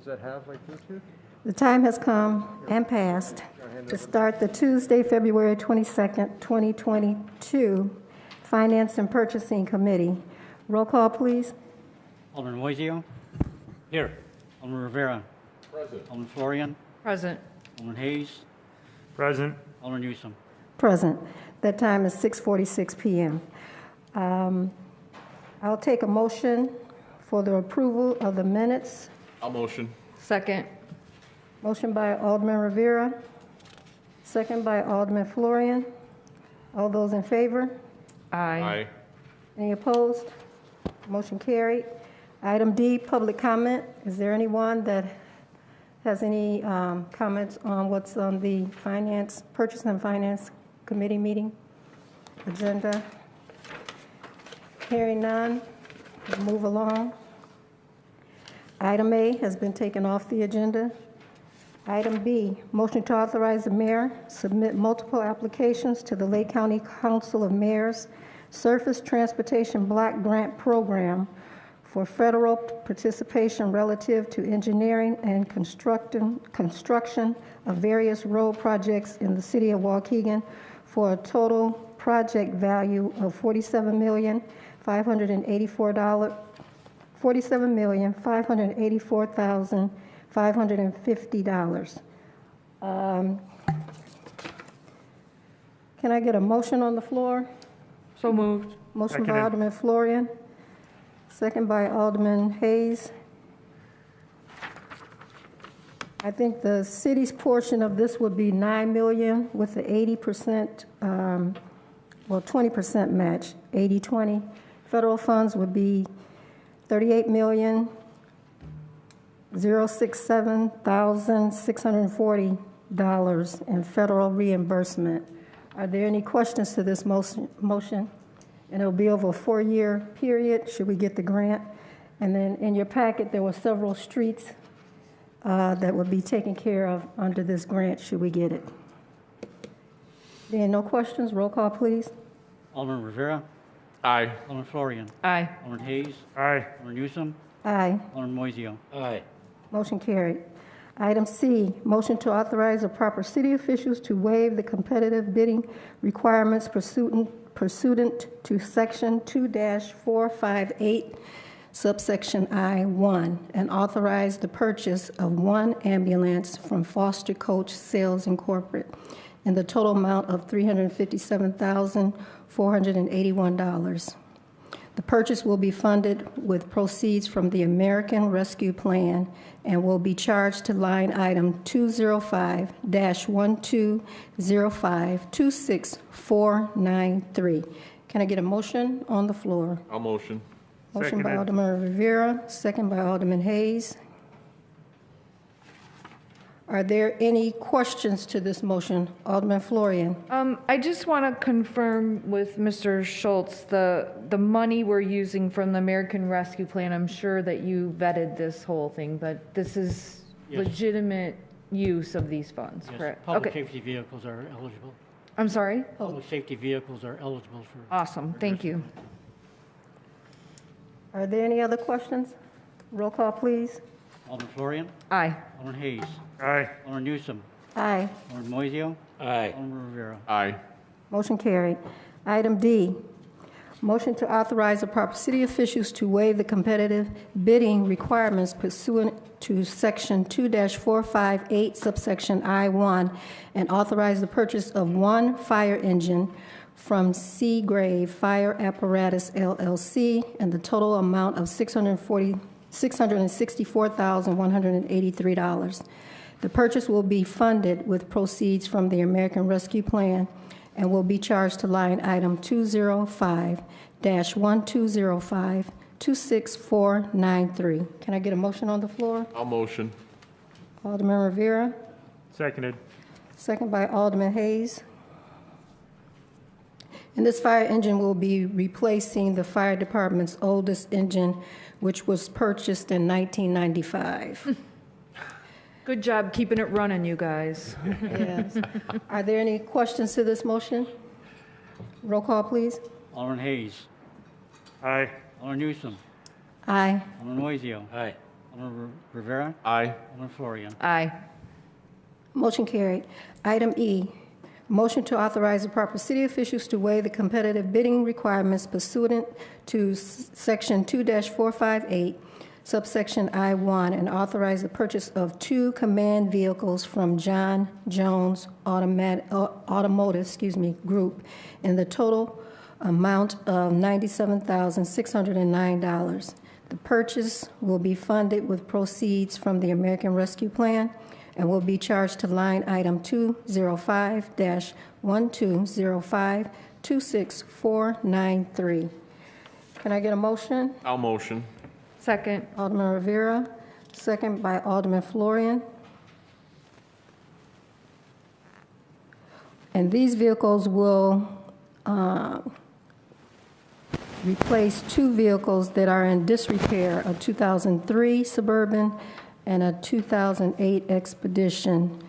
that have like Bluetooth? The time has come and passed to start the Tuesday, February 22nd, 2022 Finance and Purchasing Committee. Roll call, please. Alderman Moiseo. Here. Alderman Rivera. Present. Alderman Florian. Present. Alderman Hayes. Present. Alderman Newsom. Present. That time is 6:46 p.m. I'll take a motion for the approval of the minutes. I'll motion. Second. Motion by Alderman Rivera, second by Alderman Florian. All those in favor? Aye. Any opposed? Motion carried. Item D, public comment. Is there anyone that has any comments on what's on the Purchase and Finance Committee meeting agenda? Hearing none, we'll move along. Item A has been taken off the agenda. Item B, motion to authorize the mayor submit multiple applications to the Lake County Council of Mayors Surface Transportation Block Grant Program for federal participation relative to engineering and construction of various road projects in the city of Waukegan for a total project value of $47,584,550. Can I get a motion on the floor? So moved. Motion by Seconded. Alderman Florian, second by Alderman Hayes. I think the city's portion of this would be $9 million with the 80%, 20% match, 80-20. Federal funds would be $38,067,640 in federal reimbursement. Are there any questions to this motion? And it'll be over a 4-year period, should we get the grant. And then in your packet, there were several streets that would be taken care of under this grant, should we get it. There are no questions, roll call, please. Alderman Rivera. Aye. Alderman Florian. Aye. Alderman Hayes. Aye. Alderman Newsom. Aye. Alderman Moiseo. Aye. Motion carried. Item C, motion to authorize the proper city officials to waive the competitive bidding requirements pursuant to Section 2-458, subsection I-1, and authorize the purchase of one ambulance from Foster Coach Sales Incorporated in the total amount of $357,481. The purchase will be funded with proceeds from the American Rescue Plan and will be charged to line item 205-1205-26493. Can I get a motion on the floor? I'll motion. Motion by Seconded. Alderman Rivera, second by Alderman Hayes. Are there any questions to this motion? Alderman Florian. I just want to confirm with Mr. Schultz, the money we're using from the American Rescue Plan, I'm sure that you vetted this whole thing, but this is Yes. legitimate use of these funds, Yes. correct? Public Okay. safety vehicles are eligible. I'm sorry? Public safety vehicles are eligible for. Awesome, thank you. Are there any other questions? Roll call, please. Alderman Florian. Aye. Alderman Hayes. Aye. Alderman Newsom. Aye. Alderman Moiseo. Aye. Alderman Rivera. Aye. Motion carried. Item D, motion to authorize the proper city officials to waive the competitive bidding requirements pursuant to Section 2-458, subsection I-1, and authorize the purchase of one fire engine from Seagrave Fire Apparatus LLC in the total amount of $664,183. The purchase will be funded with proceeds from the American Rescue Plan and will be charged to line item 205-1205-26493. Can I get a motion on the floor? I'll motion. Alderman Rivera, Seconded. second by Alderman Hayes. And this fire engine will be replacing the fire department's oldest engine, which was purchased in 1995. Good job keeping it running, you guys. Yes. Are there any questions to this motion? Roll call, please. Alderman Hayes. Aye. Alderman Newsom. Aye. Alderman Moiseo. Aye. Alderman Rivera. Aye. Alderman Florian. Aye. Motion carried. Item E, motion to authorize the proper city officials to waive the competitive bidding requirements pursuant to Section 2-458, subsection I-1, and authorize the purchase of 2 command vehicles from John Jones Automotive Group in the total amount of $97,609. The purchase will be funded with proceeds from the American Rescue Plan and will be charged to line item 205-1205-26493. Can I get a motion? I'll motion. Second. Alderman Rivera, second by Alderman Florian. And these vehicles will replace 2 vehicles that are in disrepair, a 2003 Suburban and a 2008 Expedition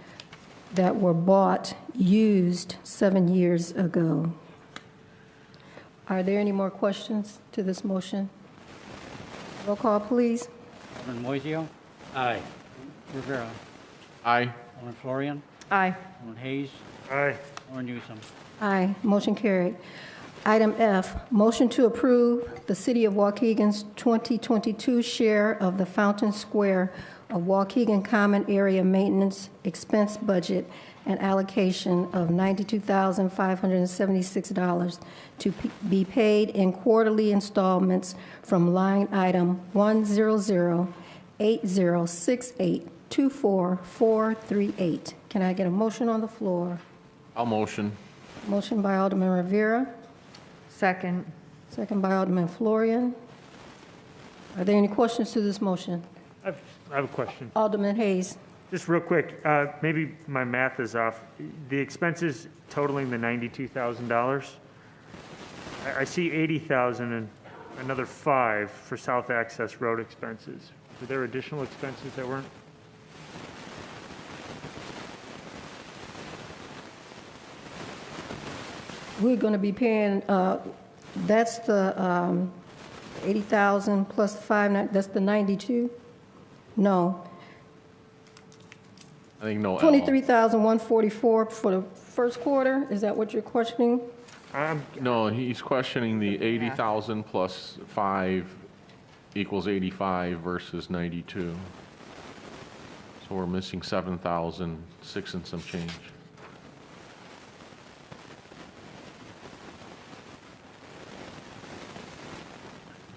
that were bought used 7 years ago. Are there any more questions to this motion? Roll call, please. Alderman Moiseo. Aye. Rivera. Aye. Alderman Florian. Aye. Alderman Hayes. Aye. Alderman Newsome. Aye, motion carried. Item F, motion to approve the City of Waukegan's 2022 share of the Fountain Square of Waukegan Common Area Maintenance Expense Budget and allocation of $92,576 to be paid in quarterly installments from line item 100-8068-24438. Can I get a motion on the floor? I'll motion. Motion by Alderman Rivera, Second. second by Alderman Florian. Are there any questions to this motion? I have a question. Alderman Hayes. Just real quick, maybe my math is off. The expenses totaling the $92,000, I see $80,000 and another $5 for South Access Road expenses. Were there additional expenses that weren't? We're going to be paying, that's the 80,000 plus 5, that's the 92? No, I think no L. 23,144 for the first quarter? Is that what you're questioning? No, he's questioning the 80,000 plus 5 equals 85 versus 92. So we're missing 7,006 and some change.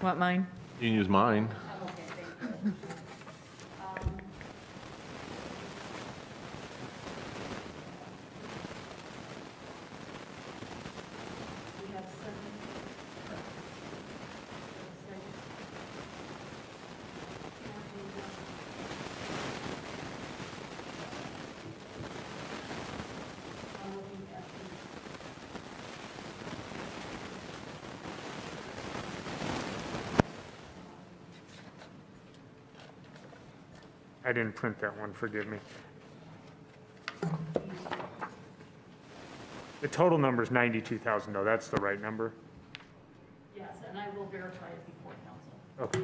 Want mine? You can use mine. I didn't print that one, forgive me. The total number is 92,000 though, that's the right number? Yes, and I will verify it before council. Okay.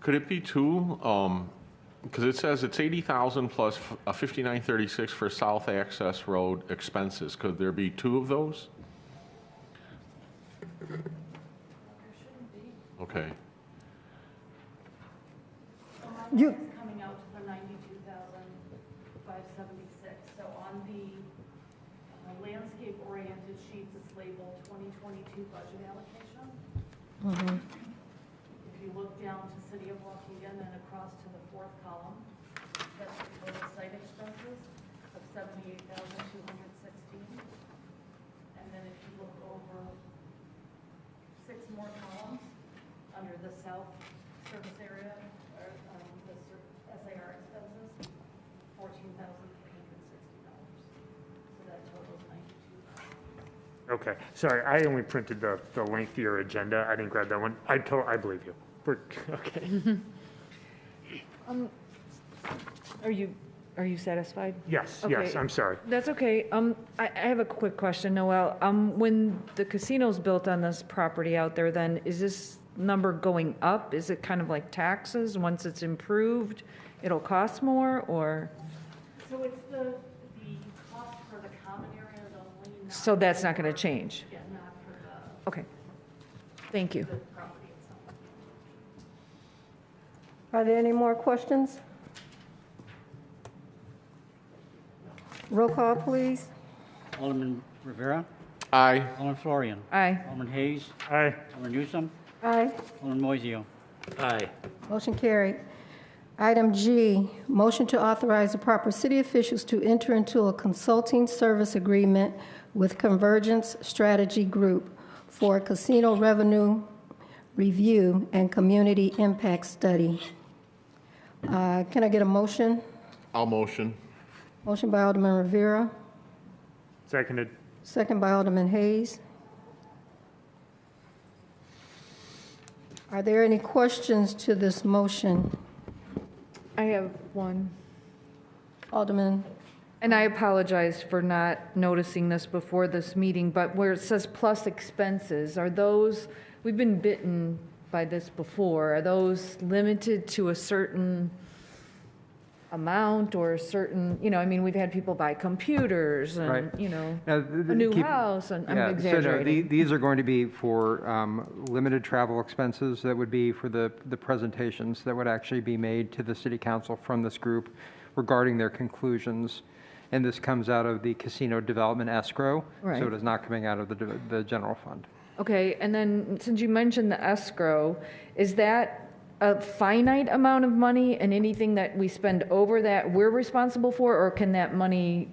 Could it be 2? Because it says it's 80,000 plus 5936 for South Access Road expenses. Could there be 2 of those? Okay. You, Coming out to the 92,576. So on the landscape-oriented sheet that's labeled 2022 budget allocation, if you look down to City of Waukegan and across to the 4th column, that's the total site expenses of 78,216. And then if you look over 6 more columns, under the south service area, or the SAR expenses, $14,360. So that totals $92,000. Okay, sorry, I only printed the lengthier agenda. I didn't grab that one. I believe you. Okay. Are Are you satisfied? Yes, Okay. yes, I'm sorry. That's okay. I have a quick question, Noel. When the casino's built on this property out there, then is this number going up? Is it kind of like taxes? Once it's improved, it'll cost more, or? So it's the cost for the common areas only, not, So that's not going to change? yeah, not for Okay. Thank you. the property itself. Are there any more questions? Roll call, please. Alderman Rivera. Aye. Alderman Florian. Aye. Alderman Hayes. Aye. Alderman Newsome. Aye. Alderman Moiseo. Aye. Motion carried. Item G, motion to authorize the proper city officials to enter into a consulting service agreement with Convergence Strategy Group for a casino revenue review and community impact study. Can I get a motion? I'll motion. Motion by Alderman Rivera, Seconded. second by Alderman Hayes. Are there any questions to this motion? I have one. Alderman, And I apologize for not noticing this before this meeting, but where it says plus expenses, are those, we've been bitten by this before, are those limited to a certain amount or a certain, I mean, we've had people buy computers and, Right. Now, a new house, and I'm Yeah, so no, exaggerating. these are going to be for limited travel expenses that would be for the presentations that would actually be made to the city council from this group regarding their conclusions. And this comes out of the casino development escrow. Right. So it is not coming out of the general fund. Okay, and then since you mentioned the escrow, is that a finite amount of money, and anything that we spend over that we're responsible for, or can that money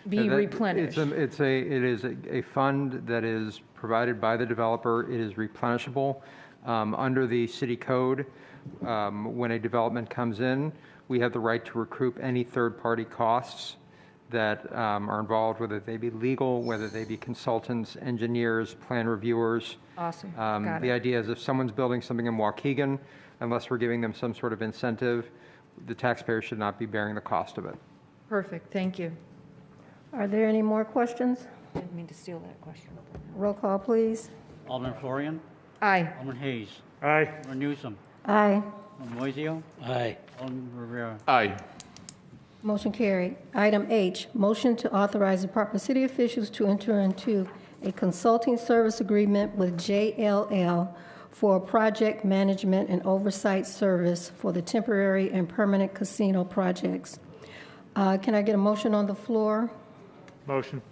be So that- replenished? It is a fund that is provided by the developer. It is replenishable. Under the city code, when a development comes in, we have the right to recoup any third-party costs that are involved, whether they be legal, whether they be consultants, engineers, plan reviewers. Awesome, got The it. idea is if someone's building something in Waukegan, unless we're giving them some sort of incentive, the taxpayer should not be bearing the cost of it. Perfect, thank you. are there any more questions? Didn't mean to steal that question. Roll call, please. Alderman Florian. Aye. Alderman Hayes. Aye. Alderman Newsome. Aye. Alderman Moiseo. Aye. Alderman Rivera. Aye. Motion carried. Item H, motion to authorize the proper city officials to enter into a consulting service agreement with JLL for a project management and oversight service for the temporary and permanent casino projects. Can I get a motion on the floor? Motion.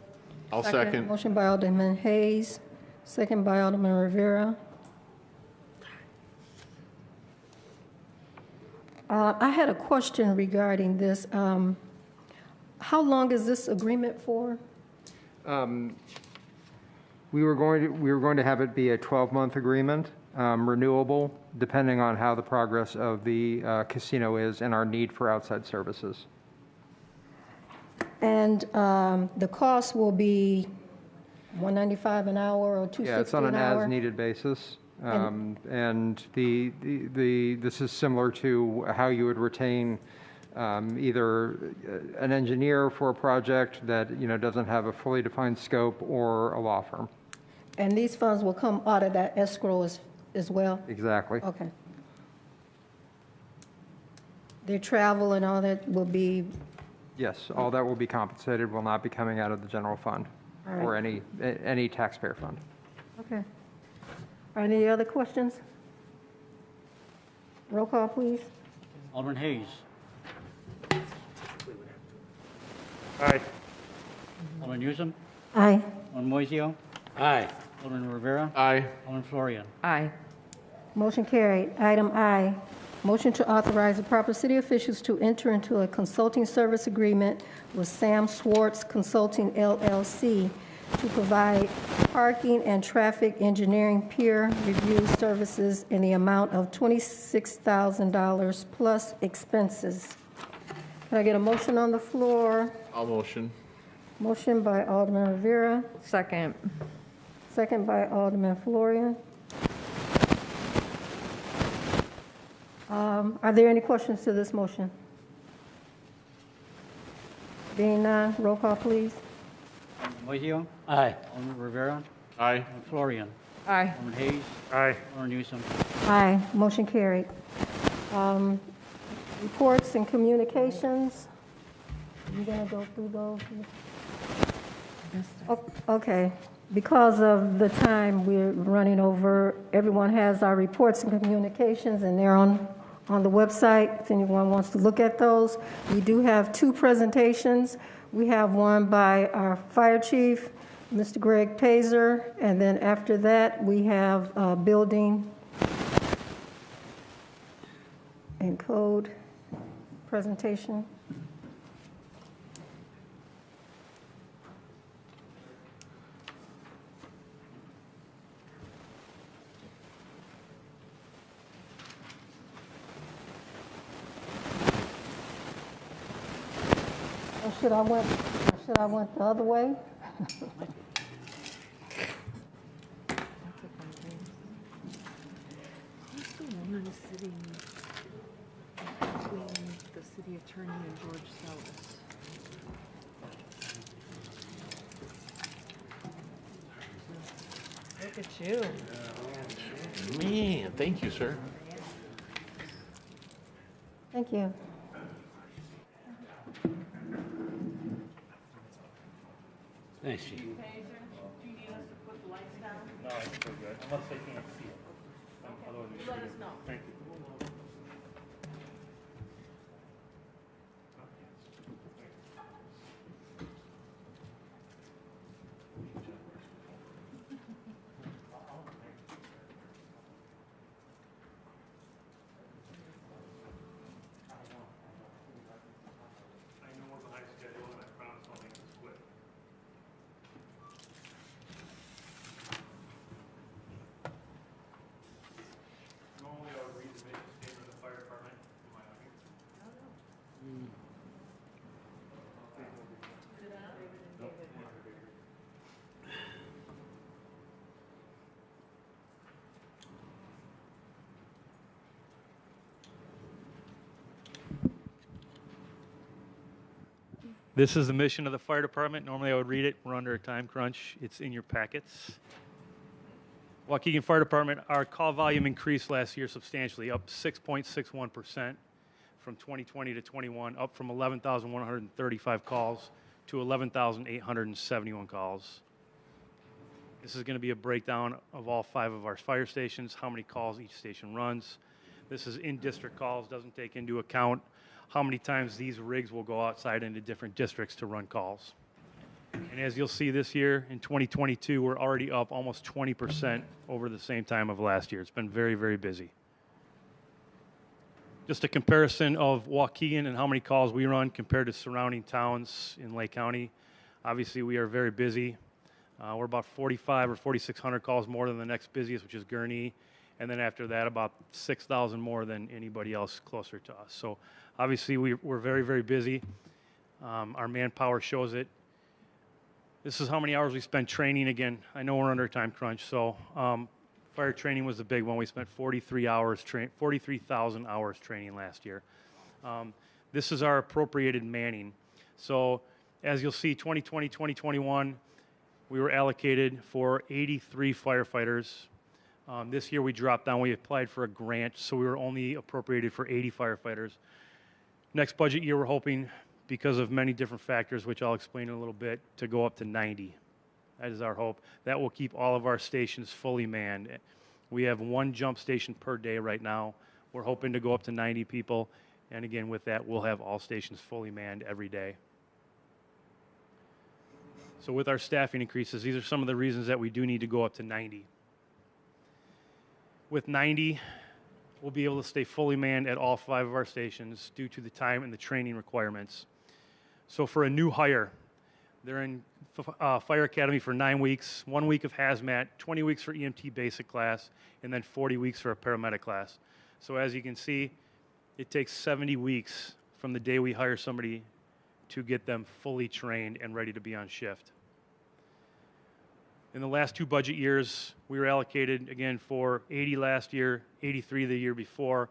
I'll second. Motion by Alderman Hayes, second by Alderman Rivera. I had a question regarding this. How long is this agreement for? We were going to have it be a 12-month agreement, renewable, depending on how the progress of the casino is and our need for outside services. And the cost will be $195 an hour or $260 an hour? Yeah, it's on an as-needed basis. And this is similar to how you would retain either an engineer for a project that, doesn't have a fully defined scope, or a law firm. And these funds will come out of that escrow as well? Exactly. Okay. Their travel and all that will be, Yes, all that will be compensated, will not be coming out of the general fund All right. or any taxpayer fund. okay. Are there any other questions? Roll call, please. Alderman Hayes. Aye. Alderman Newsome. Aye. Alderman Moiseo. Aye. Alderman Rivera. Aye. Alderman Florian. Aye. Motion carried. Item I, motion to authorize the proper city officials to enter into a consulting service agreement with Sam Swartz Consulting LLC to provide parking and traffic engineering peer review services in the amount of $26,000 plus expenses. Can I get a motion on the floor? I'll motion. Motion by Alderman Rivera, Second. second by Alderman Florian. Are there any questions to this motion? Being none, roll call, please. Alderman Moiseo? Aye. Alderman Rivera? Aye. Alderman Florian? Aye. Alderman Hayes? Aye. Alderman Newsom? Aye, motion carried. Reports and communications. You gonna go through those? Okay, because of the time, we're running over. Everyone has our reports and communications, and they're on the website, if anyone wants to look at those. We do have 2 presentations. We have one by our fire chief, Mr. Greg Pazer, and then after that, we have building and code presentation. Or should I went the other way? Who's the woman sitting between the city attorney and George Salas? Look at you. Man, thank you, sir. Thank you. Thanks, Chief. Do you need us to put the lights down? No, it's still good, unless they can't see it. Otherwise, we should Let be us good. know. Thank you. I know we're behind schedule, and I promise I'll make this quick. Normally, I would read the mission statement of the fire department. Am I on here? This is the mission of the fire department. Normally I would read it. We're under a time crunch. It's in your packets. Waukegan Fire Department, our call volume increased last year substantially, up 6.61% from 2020 to 21, up from 11,135 calls to 11,871 calls. This is going to be a breakdown of all 5 of our fire stations, how many calls each station runs. This is in-district calls, doesn't take into account how many times these rigs will go outside into different districts to run calls. And as you'll see this year, in 2022, we're already up almost 20% over the same time of last year. It's been very, very busy. Just a comparison of Waukegan and how many calls we run compared to surrounding towns in Lake County. Obviously, we are very busy. We're about 4,500 or 4,600 calls more than the next busiest, which is Gurnee. And then after that, about 6,000 more than anybody else closer to us. So obviously, we're very, very busy. Our manpower shows it. This is how many hours we spent training. Again, I know we're under a time crunch, so fire training was the big one. We spent 43,000 hours training last year. This is our appropriated manning. So as you'll see, 2020, 2021, we were allocated for 83 firefighters. This year we dropped down. We applied for a grant, so we were only appropriated for 80 firefighters. Next budget year, we're hoping, because of many different factors, which I'll explain in a little bit, to go up to 90. That is our hope. That will keep all of our stations fully manned. We have 1 jump station per day right now. We're hoping to go up to 90 people. And again, with that, we'll have all stations fully manned every day. So with our staffing increases, these are some of the reasons that we do need to go up to 90. With 90, we'll be able to stay fully manned at all 5 of our stations due to the time and the training requirements. So for a new hire, they're in Fire Academy for 9 weeks, 1 week of hazmat, 20 weeks for EMT basic class, and then 40 weeks for a paramedic class. So as you can see, it takes 70 weeks from the day we hire somebody to get them fully trained and ready to be on shift. In the last 2 budget years, we were allocated, again, for 80 last year, 83 the year before.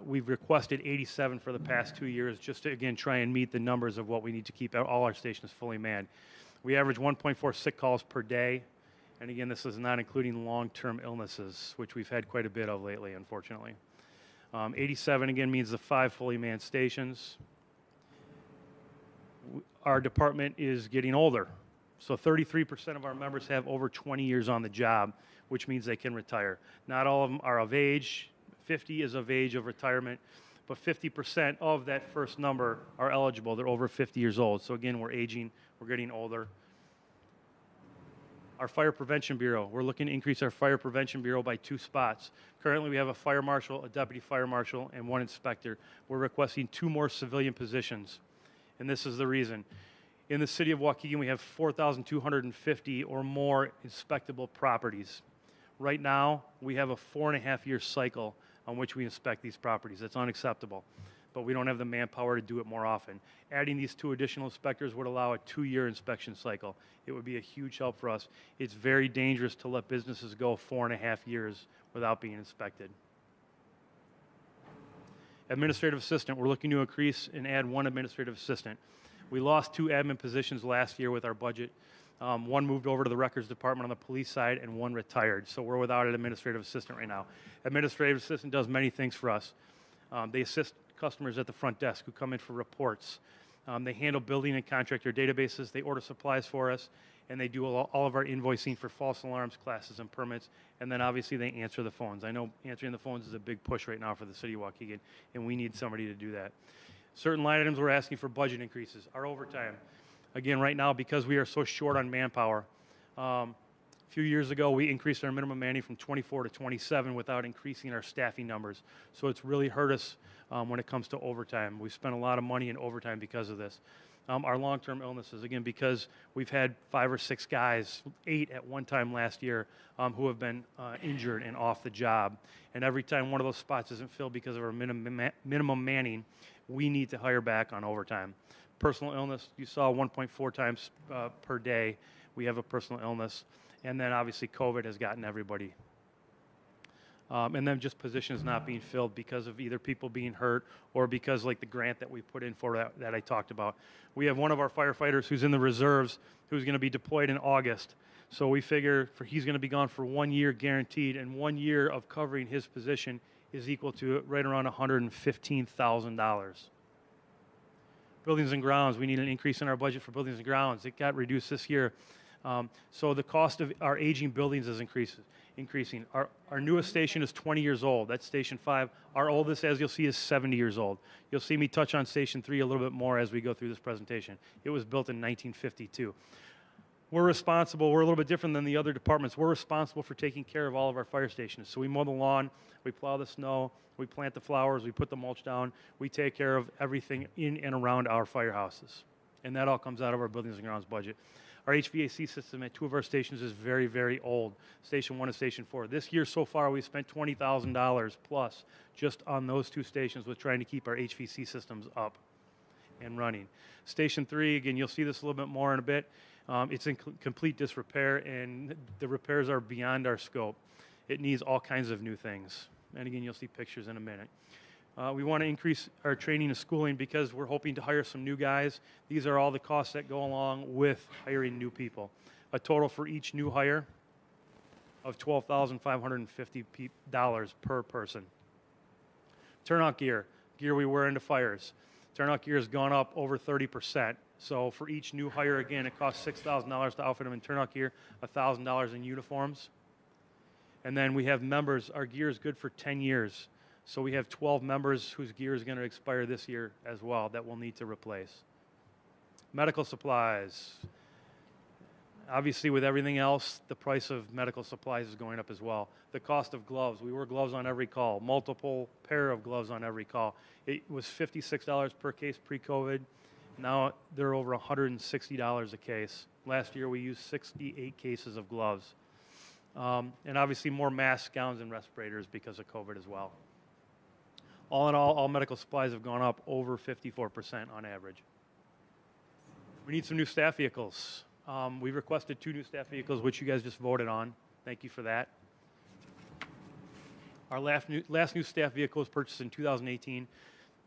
We've requested 87 for the past 2 years, just to, again, try and meet the numbers of what we need to keep all our stations fully manned. We average 1.4 sick calls per day, and again, this is not including long-term illnesses, which we've had quite a bit of lately, unfortunately. 87, again, means the 5 fully manned stations. Our department is getting older, so 33% of our members have over 20 years on the job, which means they can retire. Not all of them are of age. 50 is of age of retirement, but 50% of that first number are eligible. They're over 50 years old. So again, we're aging, we're getting older. Our Fire Prevention Bureau, we're looking to increase our Fire Prevention Bureau by 2 spots. Currently, we have a fire marshal, a deputy fire marshal, and 1 inspector. We're requesting 2 more civilian positions, and this is the reason. In the city of Waukegan, we have 4,250 or more inspectable properties. Right now, we have a 4.5-year cycle on which we inspect these properties. That's unacceptable, but we don't have the manpower to do it more often. Adding these 2 additional inspectors would allow a 2-year inspection cycle. It would be a huge help for us. It's very dangerous to let businesses go 4.5 years without being inspected. Administrative assistant, we're looking to increase and add 1 administrative assistant. We lost 2 admin positions last year with our budget. 1 moved over to the records department on the police side, and 1 retired. So we're without an administrative assistant right now. Administrative assistant does many things for us. They assist customers at the front desk who come in for reports. They handle building and contractor databases. They order supplies for us, and they do all of our invoicing for false alarms, classes, and permits. And then obviously they answer the phones. I know answering the phones is a big push right now for the city of Waukegan, and we need somebody to do that. Certain line items we're asking for budget increases. Our overtime. Again, right now, because we are so short on manpower, a few years ago, we increased our minimum manning from 24 to 27 without increasing our staffing numbers. So it's really hurt us when it comes to overtime. We've spent a lot of money in overtime because of this. Our long-term illnesses, again, because we've had 5 or 6 guys, 8 at one time last year, who have been injured and off the job. And every time one of those spots isn't filled because of our minimum manning, we need to hire back on overtime. Personal illness, you saw 1.4 times per day we have a personal illness. And then obviously COVID has gotten everybody. And then just positions not being filled because of either people being hurt or because like the grant that we put in for that I talked about. We have one of our firefighters who's in the reserves who's going to be deployed in August. So we figure he's going to be gone for 1 year guaranteed, and 1 year of covering his position is equal to right around $115,000. Buildings and grounds, we need an increase in our budget for buildings and grounds. It got reduced this year. So the cost of our aging buildings is increasing. Our newest station is 20 years old. That's Station 5. Our oldest, as you'll see, is 70 years old. You'll see me touch on Station 3 a little bit more as we go through this presentation. It was built in 1952. We're responsible. We're a little bit different than the other departments. We're responsible for taking care of all of our fire stations. So we mow the lawn, we plow the snow, we plant the flowers, we put the mulch down. We take care of everything in and around our firehouses. And that all comes out of our buildings and grounds budget. Our HVAC system at 2 of our stations is very, very old. Station 1 and Station 4. This year so far, we've spent $20,000 plus just on those 2 stations with trying to keep our HVAC systems up and running. Station 3, again, you'll see this a little bit more in a bit. It's in complete disrepair, and the repairs are beyond our scope. It needs all kinds of new things. And again, you'll see pictures in a minute. We want to increase our training and schooling because we're hoping to hire some new guys. These are all the costs that go along with hiring new people. A total for each new hire of $12,550 per person. Turnout gear, gear we wear into fires. Turnout gear has gone up over 30%. So for each new hire, again, it costs $6,000 to outfit them in turnout gear, $1,000 in uniforms. And then we have members. Our gear is good for 10 years. So we have 12 members whose gear is going to expire this year as well that we'll need to replace. Medical supplies. Obviously, with everything else, the price of medical supplies is going up as well. The cost of gloves. We wear gloves on every call, multiple pair of gloves on every call. It was $56 per case pre-COVID. Now they're over $160 a case. Last year we used 68 cases of gloves. And obviously more masks, gowns, and respirators because of COVID as well. All in all medical supplies have gone up over 54% on average. We need some new staff vehicles. We requested 2 new staff vehicles, which you guys just voted on. Thank you for that. Our last new staff vehicle was purchased in 2018.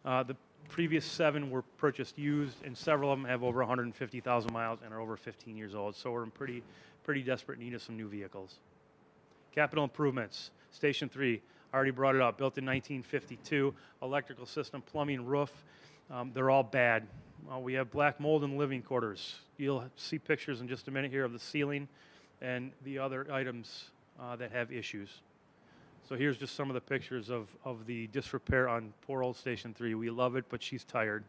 The previous 7 were purchased used, and several of them have over 150,000 miles and are over 15 years old. So we're in pretty desperate need of some new vehicles. Capital improvements, Station 3, already brought it up, built in 1952, electrical system, plumbing, roof, they're all bad. We have black mold in living quarters. You'll see pictures in just a minute here of the ceiling and the other items that have issues. So here's just some of the pictures of the disrepair on poor old Station 3. We love it, but she's tired.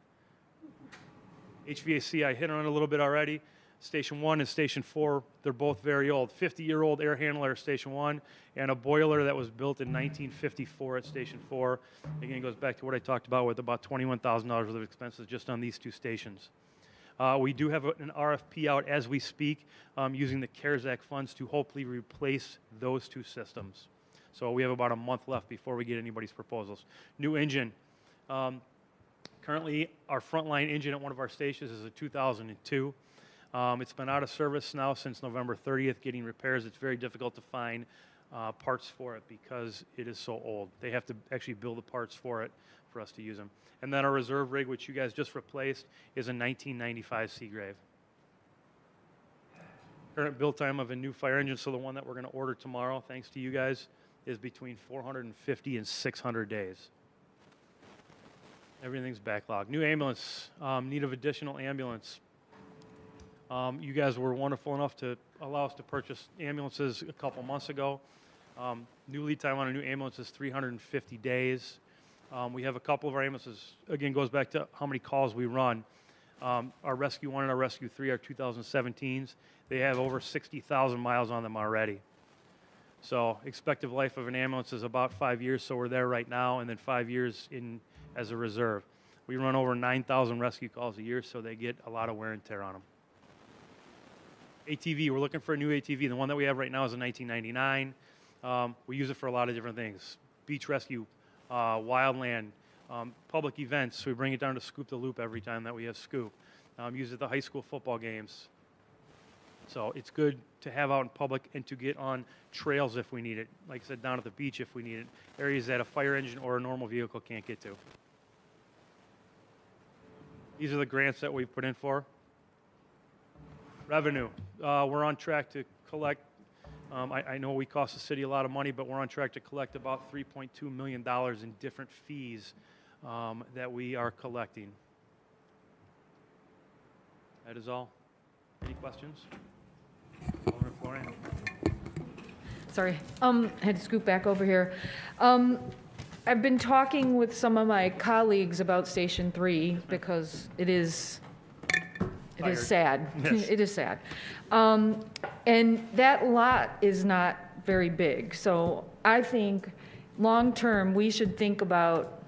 HVAC, I hit on it a little bit already. Station 1 and Station 4, they're both very old. 50-year-old air handler at Station 1 and a boiler that was built in 1954 at Station 4. Again, it goes back to what I talked about with about $21,000 worth of expenses just on these 2 stations. We do have an RFP out as we speak using the CARES Act funds to hopefully replace those 2 systems. So we have about a month left before we get anybody's proposals. New engine. Currently, our frontline engine at one of our stations is a 2002. It's been out of service now since November 30th, getting repairs. It's very difficult to find parts for it because it is so old. They have to actually build the parts for it for us to use them. And then our reserve rig, which you guys just replaced, is a 1995 Seagrave. Current build time of a new fire engine, so the one that we're going to order tomorrow, thanks to you guys, is between 450 and 600 days. Everything's backlogged. New ambulance, need of additional ambulance. You guys were wonderful enough to allow us to purchase ambulances a couple months ago. New lead time on a new ambulance is 350 days. We have a couple of our ambulances, again, goes back to how many calls we run. Our Rescue 1 and our Rescue 3 are 2017s. They have over 60,000 miles on them already. So expected life of an ambulance is about 5 years, so we're there right now, and then 5 years in as a reserve. We run over 9,000 rescue calls a year, so they get a lot of wear and tear on them. ATV, we're looking for a new ATV. The one that we have right now is a 1999. We use it for a lot of different things. Beach rescue, wildland, public events. We bring it down to Scoop the Loop every time that we have Scoop. Use it at the high school football games. So it's good to have out in public and to get on trails if we need it. Like I said, down at the beach if we need it. Areas that a fire engine or a normal vehicle can't get to. These are the grants that we've put in for. Revenue. We're on track to collect, I know we cost the city a lot of money, but we're on track to collect about $3.2 million in different fees that we are collecting. That is all. Any questions? Alderman Florian. Sorry, I had to scoot back over here. I've been talking with some of my colleagues about Station 3 because it is sad. Yes. It is sad. And that lot is not very big. So I think long-term, we should think about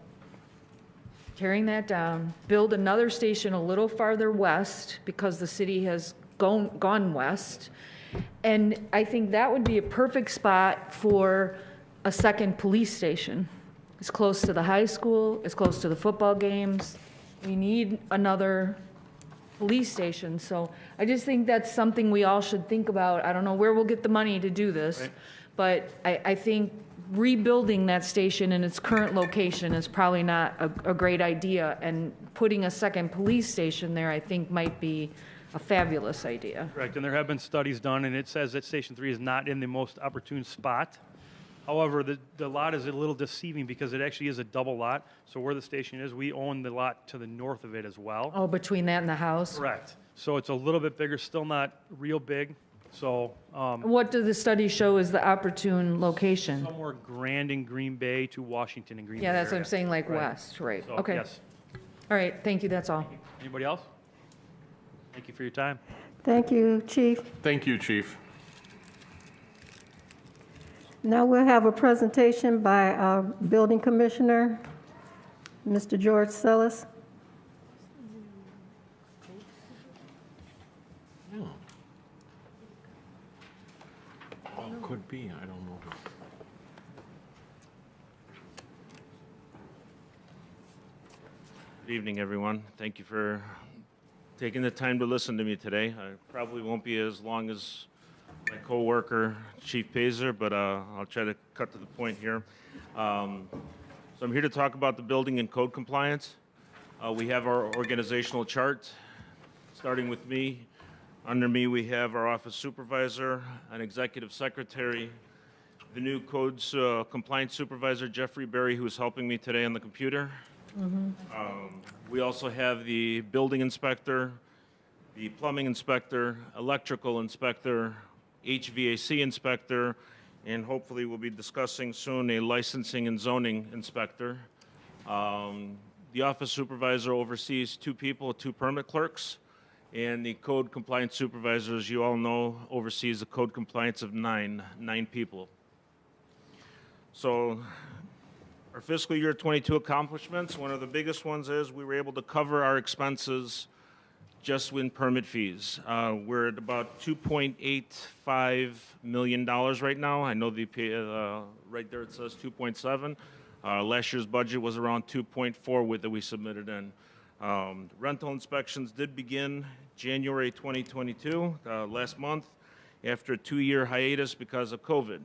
tearing that down, build another station a little farther west because the city has gone west. And I think that would be a perfect spot for a second police station. It's close to the high school, it's close to the football games. We need another police station. So I just think that's something we all should think about. I don't know where we'll get the money to do this, Right. but I think rebuilding that station in its current location is probably not a great idea. And putting a second police station there, I think, might be a fabulous idea. Correct, and there have been studies done, and it says that Station 3 is not in the most opportune spot. However, the lot is a little deceiving because it actually is a double lot. So where the station is, we own the lot to the north of it as well. Oh, between that and the house? Correct. So it's a little bit bigger, still not real big. So What do the studies show is the opportune location? somewhere Grand and Green Bay to Washington and Green Bay Yeah, that's what I'm area. saying, like Right. west, right? So, Okay. yes. All right, thank you, that's all. Anybody else? Thank you for your time. Thank you, Chief. Thank you, Chief. Now we'll have a presentation by our Building Commissioner, Mr. George Sellis. Oh, could be, I don't know. Good evening, everyone. Thank you for taking the time to listen to me today. I probably won't be as long as my coworker, Chief Pazer, but I'll try to cut to the point here. So I'm here to talk about the building and code compliance. We have our organizational chart, starting with me. Under me, we have our office supervisor, an executive secretary, the new codes compliance supervisor, Jeffrey Berry, who's helping me today on the computer. We also have the building inspector, the plumbing inspector, electrical inspector, HVAC inspector, and hopefully we'll be discussing soon a licensing and zoning inspector. The office supervisor oversees 2 people, 2 permit clerks, and the code compliance supervisor, as you all know, oversees the code compliance of 9 people. So our fiscal year 22 accomplishments, one of the biggest ones is we were able to cover our expenses just with permit fees. We're at about $2.85 million right now. I know the right there it says 2.7. Last year's budget was around 2.4 with that we submitted in. Rental inspections did begin January 2022, last month, after a 2-year hiatus because of COVID.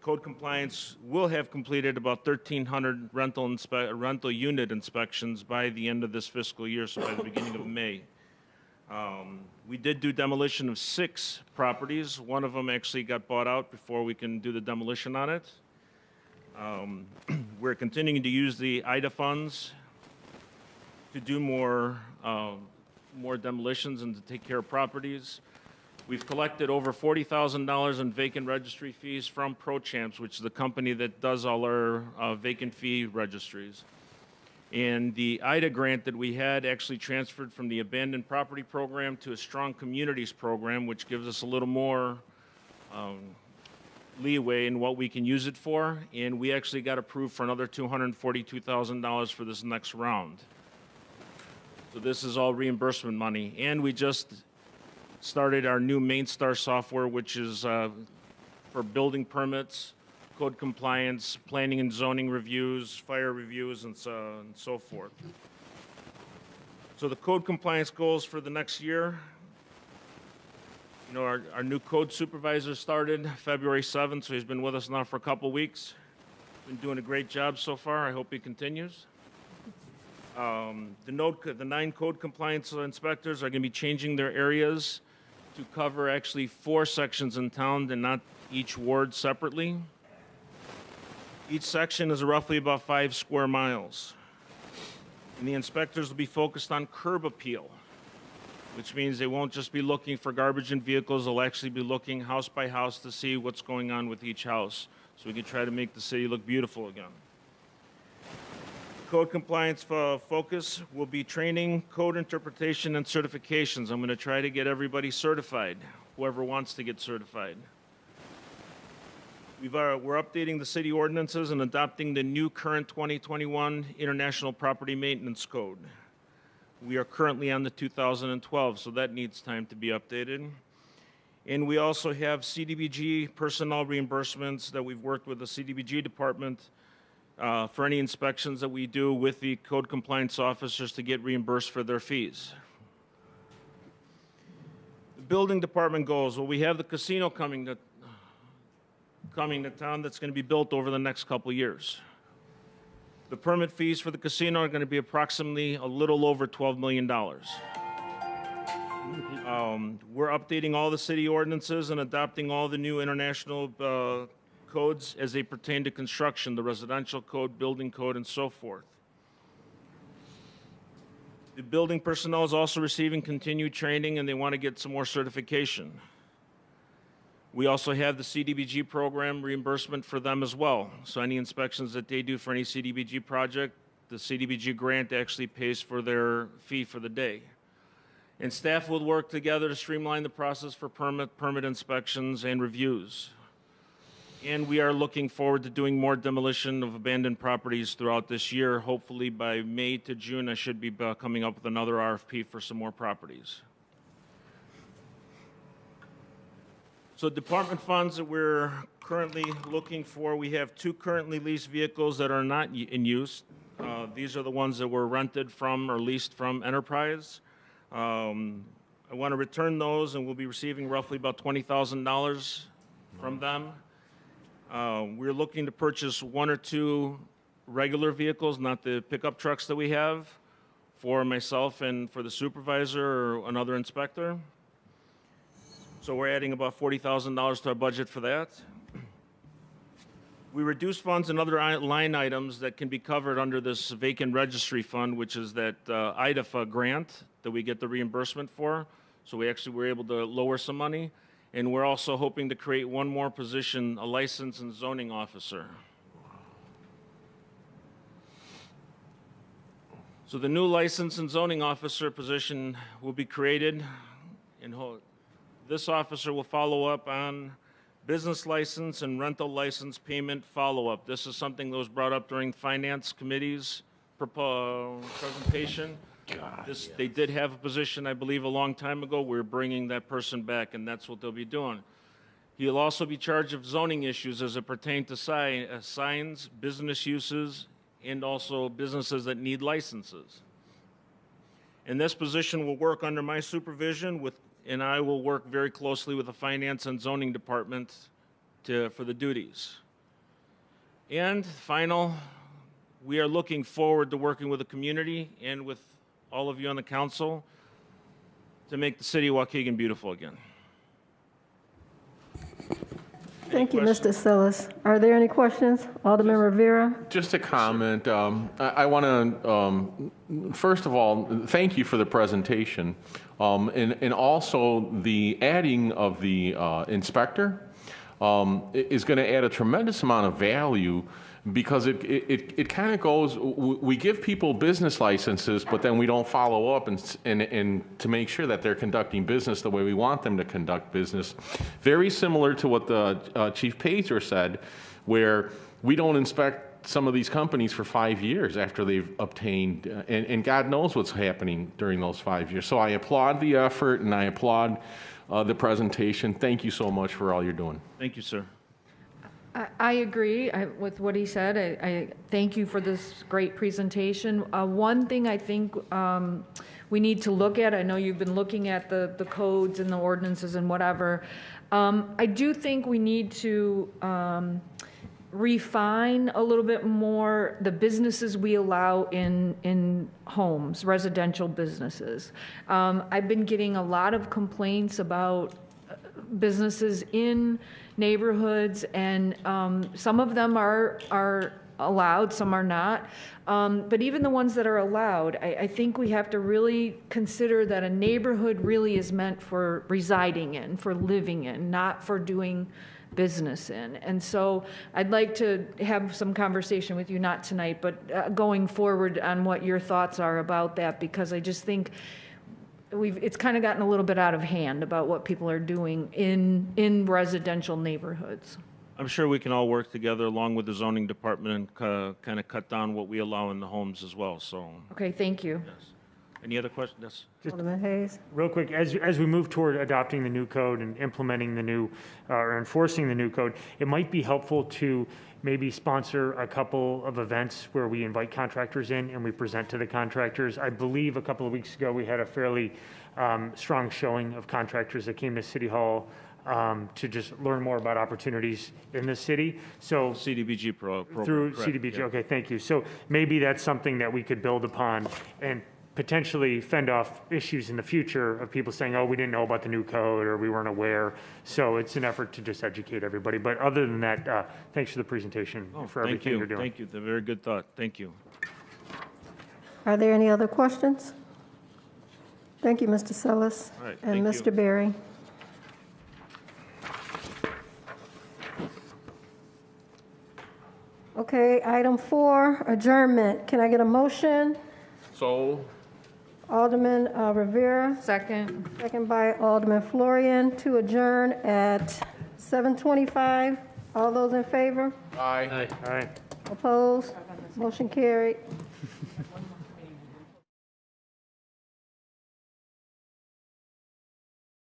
Code compliance will have completed about 1,300 rental unit inspections by the end of this fiscal year, so by the beginning of May. We did do demolition of 6 properties. One of them actually got bought out before we can do the demolition on it. We're continuing to use the IDA funds to do more demolitions and to take care of properties. We've collected over $40,000 in vacant registry fees from ProChamps, which is the company that does all our vacant fee registries. And the IDA grant that we had actually transferred from the abandoned property program to a strong communities program, which gives us a little more leeway in what we can use it for. And we actually got approved for another $242,000 for this next round. So this is all reimbursement money. And we just started our new MainStar software, which is for building permits, code compliance, planning and zoning reviews, fire reviews, and so forth. So the code compliance goals for the next year, you know, our new code supervisor started February 7th, so he's been with us now for a couple weeks. Been doing a great job so far. I hope he continues. The 9 code compliance inspectors are going to be changing their areas to cover actually 4 sections in town and not each ward separately. Each section is roughly about 5 square miles. And the inspectors will be focused on curb appeal, which means they won't just be looking for garbage in vehicles, they'll actually be looking house by house to see what's going on with each house, so we can try to make the city look beautiful again. Code compliance focus will be training, code interpretation, and certifications. I'm going to try to get everybody certified, whoever wants to get certified. We're updating the city ordinances and adopting the new current 2021 International Property Maintenance Code. We are currently on the 2012, so that needs time to be updated. And we also have CDBG personnel reimbursements that we've worked with the CDBG department for any inspections that we do with the code compliance officers to get reimbursed for their fees. The building department goals, well, we have the casino coming to town that's going to be built over the next couple of years. The permit fees for the casino are going to be approximately a little over $12 million. We're updating all the city ordinances and adopting all the new international codes as they pertain to construction, the residential code, building code, and so forth. The building personnel is also receiving continued training and they want to get some more certification. We also have the CDBG program reimbursement for them as well. So any inspections that they do for any CDBG project, the CDBG grant actually pays for their fee for the day. And staff will work together to streamline the process for permit inspections and reviews. And we are looking forward to doing more demolition of abandoned properties throughout this year. Hopefully by May to June, I should be coming up with another RFP for some more properties. So department funds that we're currently looking for, we have 2 currently leased vehicles that are not in use. These are the ones that were rented from or leased from Enterprise. I want to return those, and we'll be receiving roughly about $20,000 from them. We're looking to purchase 1 or 2 regular vehicles, not the pickup trucks that we have, for myself and for the supervisor or another inspector. So we're adding about $40,000 to our budget for that. We reduce funds and other line items that can be covered under this vacant registry fund, which is that IDFA grant that we get the reimbursement for. So we actually were able to lower some money. And we're also hoping to create 1 more position, a license and zoning officer. So the new license and zoning officer position will be created, and this officer will follow up on business license and rental license payment follow-up. This is something that was brought up during Finance Committee's presentation. They did have a position, I believe, a long time ago. We're bringing that person back, and that's what they'll be doing. He'll also be charged of zoning issues as it pertains to signs, business uses, and also businesses that need licenses. And this position will work under my supervision, and I will work very closely with the Finance and Zoning Department for the duties. And final, we are looking forward to working with the community and with all of you on the council to make the city of Waukegan beautiful again. Thank you, Mr. Sillis. Are there any questions? Alderman Rivera? Just a comment. I want to, first of all, thank you for the presentation. And also the adding of the inspector is going to add a tremendous amount of value, because it kind of goes, we give people business licenses, but then we don't follow up and to make sure that they're conducting business the way we want them to conduct business. Very similar to what the Chief Pazer said, where we don't inspect some of these companies for 5 years after they've obtained, and God knows what's happening during those 5 years. So I applaud the effort, and I applaud the presentation. Thank you so much for all you're doing. Thank you, sir. I agree with what he said. I thank you for this great presentation. One thing I think we need to look at, I know you've been looking at the codes and the ordinances and whatever. I do think we need to refine a little bit more the businesses we allow in homes, residential businesses. I've been getting a lot of complaints about businesses in neighborhoods, and some of them are allowed, some are not. But even the ones that are allowed, I think we have to really consider that a neighborhood really is meant for residing in, for living in, not for doing business in. And so I'd like to have some conversation with you, not tonight, but going forward, on what your thoughts are about that, because I just think it's kind of gotten a little bit out of hand about what people are doing in residential neighborhoods. I'm sure we can all work together along with the zoning department and kind of cut down what we allow in the homes as well, so. Okay, thank you. Yes. Any other questions? Yes. Alderman Hayes? Real quick, as we move toward adopting the new code and implementing the new, or enforcing the new code, it might be helpful to maybe sponsor a couple of events where we invite contractors in and we present to the contractors. I believe a couple of weeks ago, we had a fairly strong showing of contractors that came to City Hall to just learn more about opportunities in the city. So CDBG program. through correct, CDBG, yeah. okay, thank you. So maybe that's something that we could build upon and potentially fend off issues in the future of people saying, oh, we didn't know about the new code, or we weren't aware. So it's an effort to just educate everybody. But other than that, thanks for the presentation, for everything you're doing. Thank you. That's a very good thought. Thank you. Are there any other questions? Thank you, Mr. Sillis. All right, And thank you. Mr. Berry. Okay, item 4, adjournment. Can I get a motion? So, Alderman Rivera, Second. second by Alderman Florian, to adjourn at 7:25. All those in favor? aye. All right. Opposed? Motion carried.